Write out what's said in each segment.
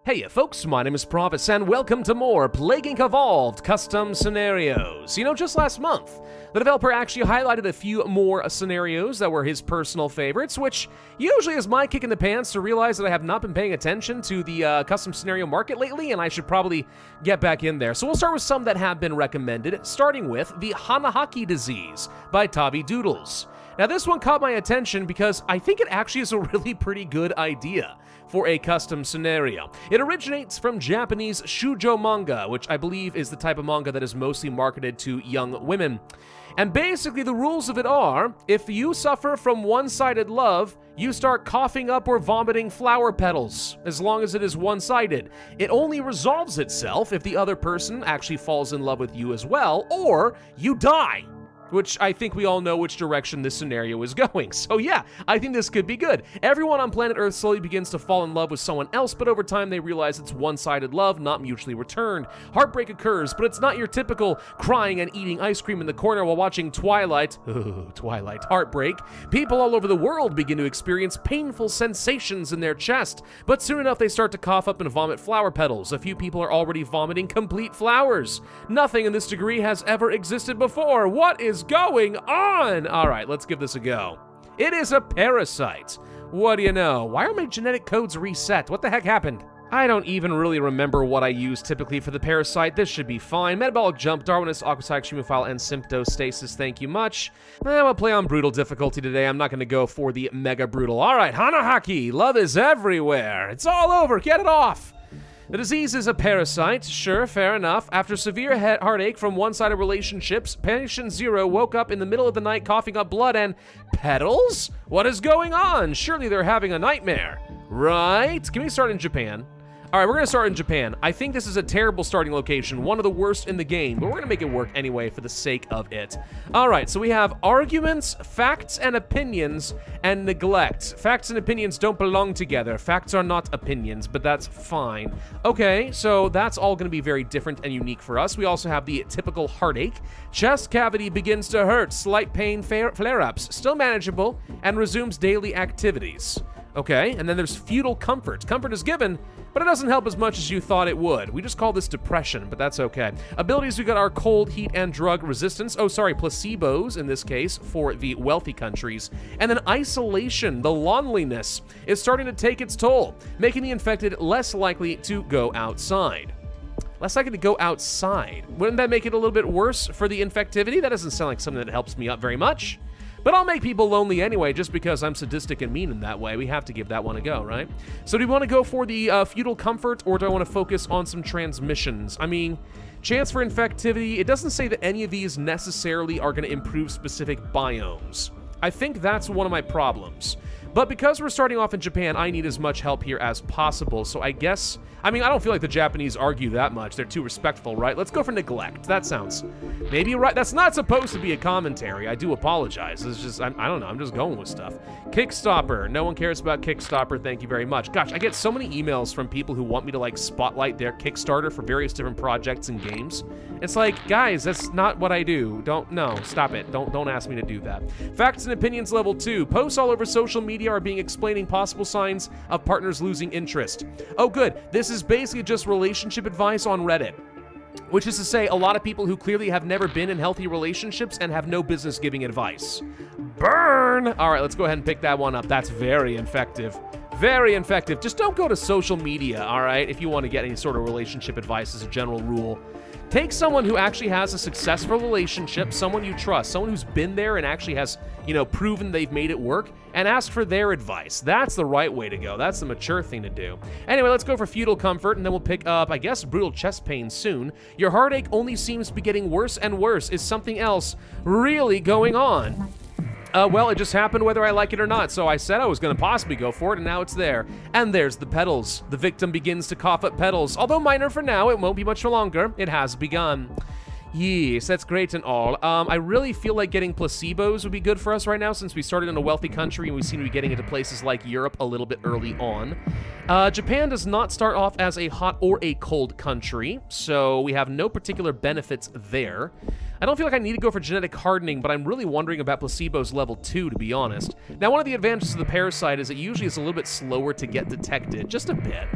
Hey folks, my name is Pravus and welcome to more Plague Inc. Evolved custom scenarios. You know, just last month, the developer actually highlighted a few more scenarios that were his personal favorites, which usually is my kick in the pants to realize that I have not been paying attention to the custom scenario market lately, and I should probably get back in there. So we'll start with some that have been recommended, starting with the Hanahaki Disease by Tabi Doodles. Now this one caught my attention because I think it actually is a really pretty good idea for a custom scenario. It originates from Japanese shoujo manga, which I believe is the type of manga that is mostly marketed to young women. And basically the rules of it are, if you suffer from one-sided love, you start coughing up or vomiting flower petals, as long as it is one-sided. It only resolves itself if the other person actually falls in love with you as well, or you die. Which I think we all know which direction this scenario is going. So yeah, I think this could be good. Everyone on planet Earth slowly begins to fall in love with someone else, but over time they realize it's one-sided love, not mutually returned. Heartbreak occurs, but it's not your typical crying and eating ice cream in the corner while watching Twilight. Ooh, Twilight. Heartbreak. People all over the world begin to experience painful sensations in their chest, but soon enough they start to cough up and vomit flower petals. A few people are already vomiting complete flowers. Nothing in this degree has ever existed before. What is going on? All right, let's give this a go. It is a parasite. What do you know? Why are my genetic codes reset? What the heck happened? I don't even really remember what I use typically for the parasite. This should be fine. Metabolic jump, Darwinist, Aquatic, Streamophile, and Symptostasis. Thank you much. I'll play on brutal difficulty today. I'm not going to go for the mega brutal. All right, Hanahaki. Love is everywhere. It's all over. Get it off. The disease is a parasite, sure, fair enough. After severe heartache from one-sided relationships, patient Zero woke up in the middle of the night coughing up blood and petals? What is going on? Surely they're having a nightmare. Right? Can we start in Japan? All right, we're going to start in Japan. I think this is a terrible starting location, one of the worst in the game, but we're going to make it work anyway for the sake of it. All right, so we have arguments, facts and opinions, and neglect. Facts and opinions don't belong together. Facts are not opinions, but that's fine. Okay, so that's all going to be very different and unique for us. We also have the typical heartache. Chest cavity begins to hurt, slight pain flare-ups, still manageable, and resumes daily activities. Okay, and then there's feudal comfort. Comfort is given, but it doesn't help as much as you thought it would. We just call this depression, but that's okay. Abilities, we got our cold, heat, and drug resistance. Oh, sorry, placebos in this case for the wealthy countries. And then isolation, the loneliness, is starting to take its toll, making the infected less likely to go outside. Less likely to go outside. Wouldn't that make it a little bit worse for the infectivity? That doesn't sound like something that helps me up very much. But I'll make people lonely anyway, just because I'm sadistic and mean in that way. We have to give that one a go, right? So do we want to go for the feudal comfort, or do I want to focus on some transmissions? I mean, chance for infectivity, it doesn't say that any of these necessarily are going to improve specific biomes. I think that's one of my problems. But because we're starting off in Japan, I need as much help here as possible. So I guess, I mean, I don't feel like the Japanese argue that much. They're too respectful, right? Let's go for neglect. That sounds maybe right. That's not supposed to be a commentary. I do apologize. It's just, I don't know. I'm just going with stuff. Kickstopper. No one cares about Kickstopper. Thank you very much. Gosh, I get so many emails from people who want me to like spotlight their Kickstarter for various different projects and games. It's like, guys, that's not what I do. No, stop it. Don't ask me to do that. Facts and opinions level 2. Posts all over social media are being explaining possible signs of partners losing interest. Oh good, this is basically just relationship advice on Reddit. Which is to say, a lot of people who clearly have never been in healthy relationships and have no business giving advice. Burn! All right, let's go ahead and pick that one up. That's very effective. Very effective. Just don't go to social media, all right, if you want to get any sort of relationship advice as a general rule. Take someone who actually has a successful relationship, someone you trust, someone who's been there and actually has, you know, proven they've made it work, and ask for their advice. That's the right way to go. That's the mature thing to do. Anyway, let's go for feudal comfort, and then we'll pick up, I guess, brutal chest pain soon. Your heartache only seems to be getting worse and worse. Is something else really going on? Well, it just happened whether I like it or not, so I said I was going to possibly go for it, and now it's there. And there's the petals. The victim begins to cough up petals. Although minor for now, it won't be much longer. It has begun. Yes, that's great and all. I really feel like getting placebos would be good for us right now, since we started in a wealthy country and we seem to be getting into places like Europe a little bit early on. Japan does not start off as a hot or a cold country, so we have no particular benefits there. I don't feel like I need to go for genetic hardening, but I'm really wondering about placebos level 2, to be honest. Now, one of the advantages of the parasite is it usually is a little bit slower to get detected, just a bit.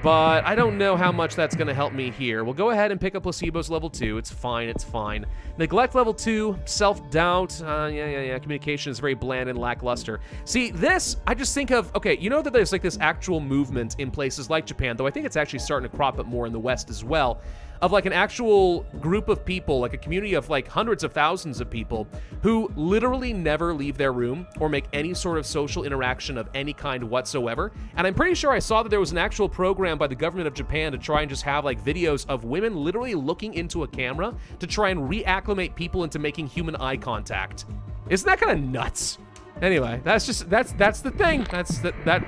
but I don't know how much that's going to help me here. We'll go ahead and pick up placebos level 2. It's fine, it's fine. Neglect level 2, self-doubt. Yeah. Communication is very bland and lackluster. See, this, I just think of, okay, you know that there's like this actual movement in places like Japan, though I think it's actually starting to crop up more in the West as well, of like an actual group of people, like a community of like hundreds of thousands of people who literally never leave their room or make any sort of social interaction of any kind whatsoever. And I'm pretty sure I saw that there was an actual program by the government of Japan to try and just have like videos of women literally looking into a camera to try and reacclimate people into making human eye contact. Isn't that kind of nuts? Anyway, that's the thing.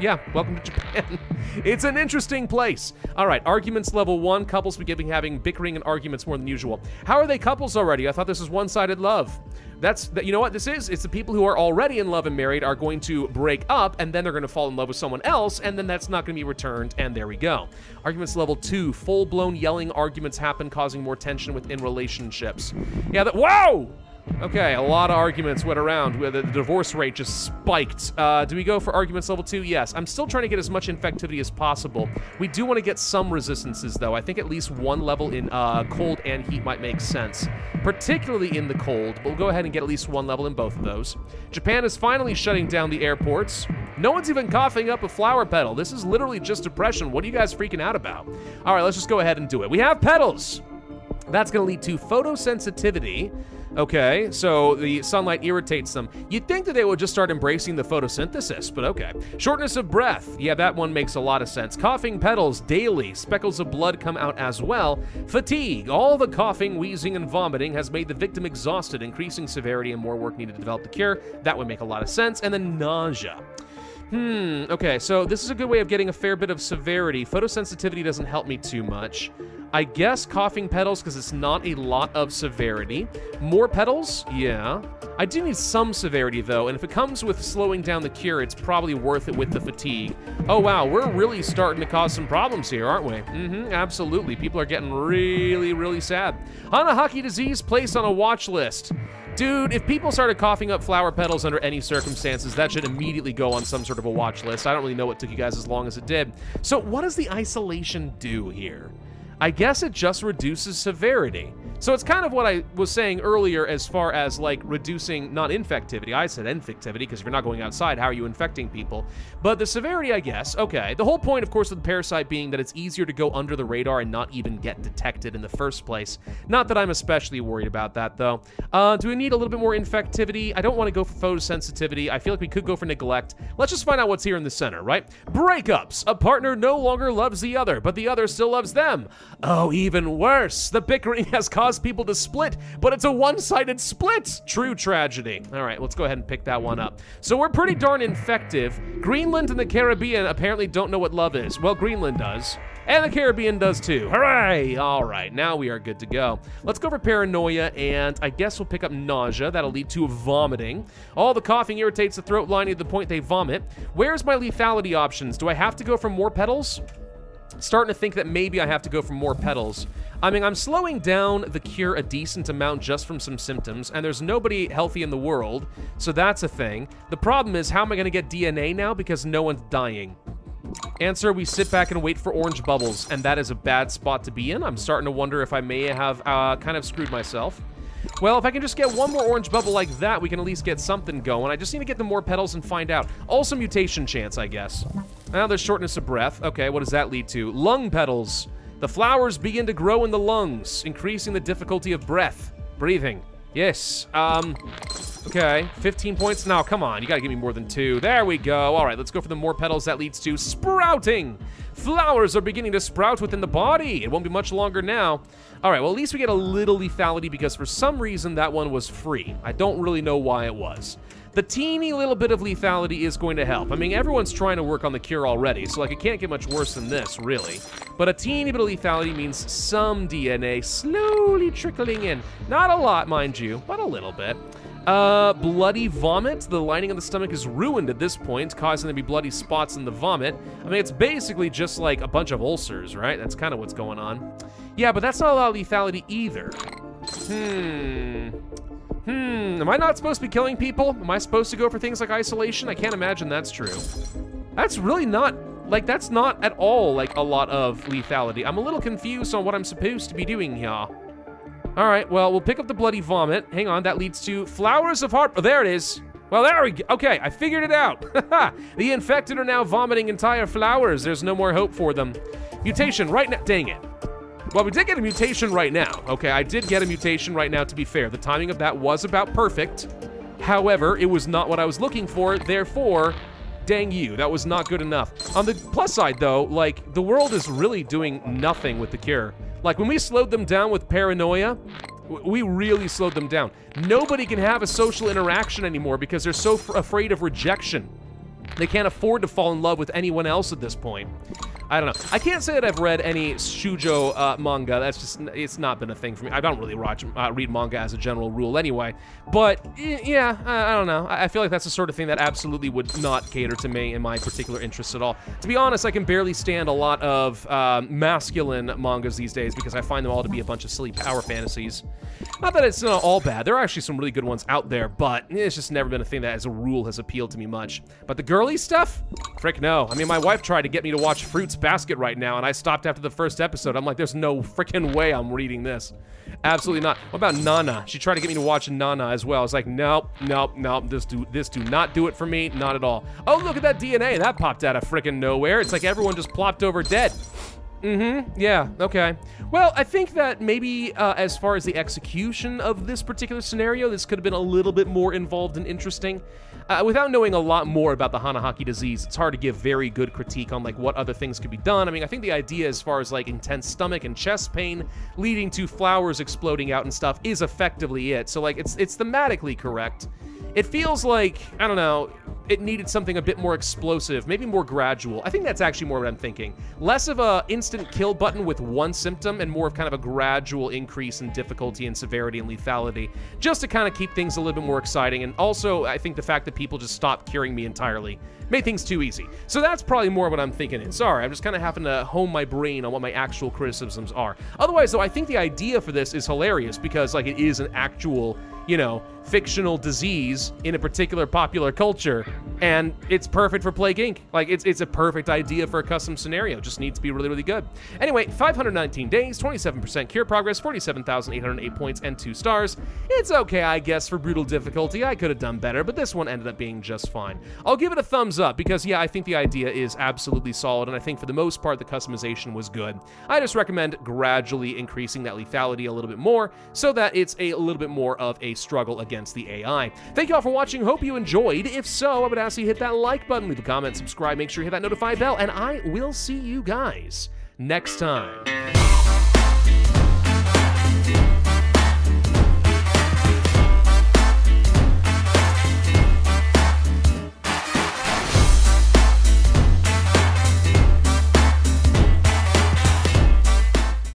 Yeah, welcome to Japan. It's an interesting place. All right, arguments level 1. Couples begin having bickering and arguments more than usual. How are they couples already? I thought this was one-sided love. You know what this is? It's the people who are already in love and married are going to break up, and then they're going to fall in love with someone else, and then that's not going to be returned, and there we go. Arguments level 2. Full-blown yelling arguments happen, causing more tension within relationships. Yeah, whoa! Okay, a lot of arguments went around. The divorce rate just spiked. Do we go for arguments level 2? Yes. I'm still trying to get as much infectivity as possible. We do want to get some resistances, though. I think at least one level in cold and heat might make sense, particularly in the cold. But we'll go ahead and get at least one level in both of those. Japan is finally shutting down the airports. No one's even coughing up a flower petal. This is literally just depression. What are you guys freaking out about? All right, let's just go ahead and do it. We have petals. That's going to lead to photosensitivity. Okay, so the sunlight irritates them. You'd think that they would just start embracing the photosynthesis, but okay. Shortness of breath. Yeah, that one makes a lot of sense. Coughing petals daily. Speckles of blood come out as well. Fatigue. All the coughing, wheezing, and vomiting has made the victim exhausted, increasing severity and more work needed to develop the cure. That would make a lot of sense. And then nausea. Okay, so this is a good way of getting a fair bit of severity. Photosensitivity doesn't help me too much. I guess coughing petals, because it's not a lot of severity. More petals? Yeah. I do need some severity, though, and if it comes with slowing down the cure, it's probably worth it with the fatigue. Oh, wow, we're really starting to cause some problems here, aren't we? Absolutely. People are getting really, really sad. Hanahaki Disease placed on a watch list. Dude, if people started coughing up flower petals under any circumstances, that should immediately go on some sort of a watch list. I don't really know what took you guys as long as it did. So what does the isolation do here? I guess it just reduces severity. So it's kind of what I was saying earlier as far as like reducing not infectivity. I said infectivity because if you're not going outside, how are you infecting people? But the severity, I guess, okay. The whole point, of course, of the parasite being that it's easier to go under the radar and not even get detected in the first place. Not that I'm especially worried about that, though. Do we need a little bit more infectivity? I don't want to go for photosensitivity. I feel like we could go for neglect. Let's just find out what's here in the center, right? Breakups. A partner no longer loves the other, but the other still loves them. Oh, even worse. The bickering has caused people to split, but it's a one-sided split. True tragedy. All right, let's go ahead and pick that one up. So we're pretty darn infective. Greenland and the Caribbean apparently don't know what love is. Well, Greenland does. And the Caribbean does too. Hooray! All right, now we are good to go. Let's go for paranoia, and I guess we'll pick up nausea. That'll lead to vomiting. All the coughing irritates the throat lining to the point they vomit. Where's my lethality options? Do I have to go for more petals? Starting to think that maybe I have to go for more petals. I mean, I'm slowing down the cure a decent amount just from some symptoms, and there's nobody healthy in the world, so that's a thing. The problem is, how am I going to get DNA now because no one's dying? Answer, we sit back and wait for orange bubbles, and that is a bad spot to be in. I'm starting to wonder if I may have kind of screwed myself. Well, if I can just get one more orange bubble like that, we can at least get something going. I just need to get the more petals and find out. Also mutation chance, I guess. Now there's shortness of breath. Okay, what does that lead to? Lung petals. The flowers begin to grow in the lungs, increasing the difficulty of breathing. Yes. Okay, 15 points. Now, come on, you gotta give me more than 2. There we go. All right, let's go for the more petals. That leads to sprouting. Flowers are beginning to sprout within the body. It won't be much longer now. All right, well, at least we get a little lethality because for some reason that one was free. I don't really know why it was. The teeny little bit of lethality is going to help. I mean, everyone's trying to work on the cure already, so like it can't get much worse than this, really. But a teeny bit of lethality means some DNA slowly trickling in. Not a lot, mind you, but a little bit. Bloody vomit. The lining of the stomach is ruined at this point, causing there to be bloody spots in the vomit. I mean, it's basically just like a bunch of ulcers, right? That's kind of what's going on. Yeah, but that's not a lot of lethality either. Am I not supposed to be killing people? Am I supposed to go for things like isolation? I can't imagine that's true. That's really not, Like, that's not at all, like, a lot of lethality. I'm a little confused on what I'm supposed to be doing here. All right, well, we'll pick up the bloody vomit. Hang on, that leads to flowers of heart. Oh, there it is. Well, there we go. Okay, I figured it out. The infected are now vomiting entire flowers. There's no more hope for them. Mutation right now. Dang it. Well, we did get a mutation right now. Okay, I did get a mutation right now, to be fair. The timing of that was about perfect. However, it was not what I was looking for. Therefore, dang you, that was not good enough. On the plus side, though, like, the world is really doing nothing with the cure. Like, when we slowed them down with paranoia, we really slowed them down. Nobody can have a social interaction anymore because they're so afraid of rejection. They can't afford to fall in love with anyone else at this point. I don't know. I can't say that I've read any shoujo manga. That's just, it's not been a thing for me. I don't really read manga as a general rule anyway. But, yeah, I don't know. I feel like that's the sort of thing that absolutely would not cater to me and my particular interests at all. To be honest, I can barely stand a lot of masculine mangas these days because I find them all to be a bunch of silly power fantasies. Not that it's all bad. There are actually some really good ones out there, but it's just never been a thing that, as a rule, has appealed to me much. But the girly stuff? Frick no. I mean, my wife tried to get me to watch Fruits Basket right now, and I stopped after the first episode. I'm like, there's no frickin' way I'm reading this. Absolutely not. What about Nana? She tried to get me to watch Nana as well. I was like, nope, nope, nope. This do not do it for me. Not at all. Oh, look at that DNA. That popped out of frickin' nowhere. It's like everyone just plopped over dead. Yeah, okay. Well, I think that maybe as far as the execution of this particular scenario, this could have been a little bit more involved and interesting. Without knowing a lot more about the Hanahaki disease, it's hard to give very good critique on, like, what other things could be done. I mean, I think the idea as far as, like, intense stomach and chest pain leading to flowers exploding out and stuff is effectively it. So, like, it's thematically correct. It feels like, I don't know, it needed something a bit more explosive, maybe more gradual. I think that's actually more what I'm thinking. Less of a instant kill button with one symptom and more of kind of a gradual increase in difficulty and severity and lethality, just to kind of keep things a little bit more exciting. And also, I think the fact that people just stopped curing me entirely made things too easy. So that's probably more what I'm thinking. Sorry, I'm just kind of having to hone my brain on what my actual criticisms are. Otherwise, though, I think the idea for this is hilarious because, like, it is an actual, you know, fictional disease in a particular popular culture, and it's perfect for Plague Inc. Like, it's a perfect idea for a custom scenario. Just needs to be really, really good. Anyway, 519 days, 27% cure progress, 47,808 points, and 2 stars. It's okay, I guess, for brutal difficulty. I could have done better, but this one ended up being just fine. I'll give it a thumbs up because, yeah, I think the idea is absolutely solid, and I think for the most part, the customization was good. I just recommend gradually increasing that lethality a little bit more so that it's a little bit more of a struggle against the AI. Thank you all for watching. Hope you enjoyed. If so, I would ask you to hit that like button, leave a comment, subscribe, make sure you hit that notify bell, and I will see you guys next time.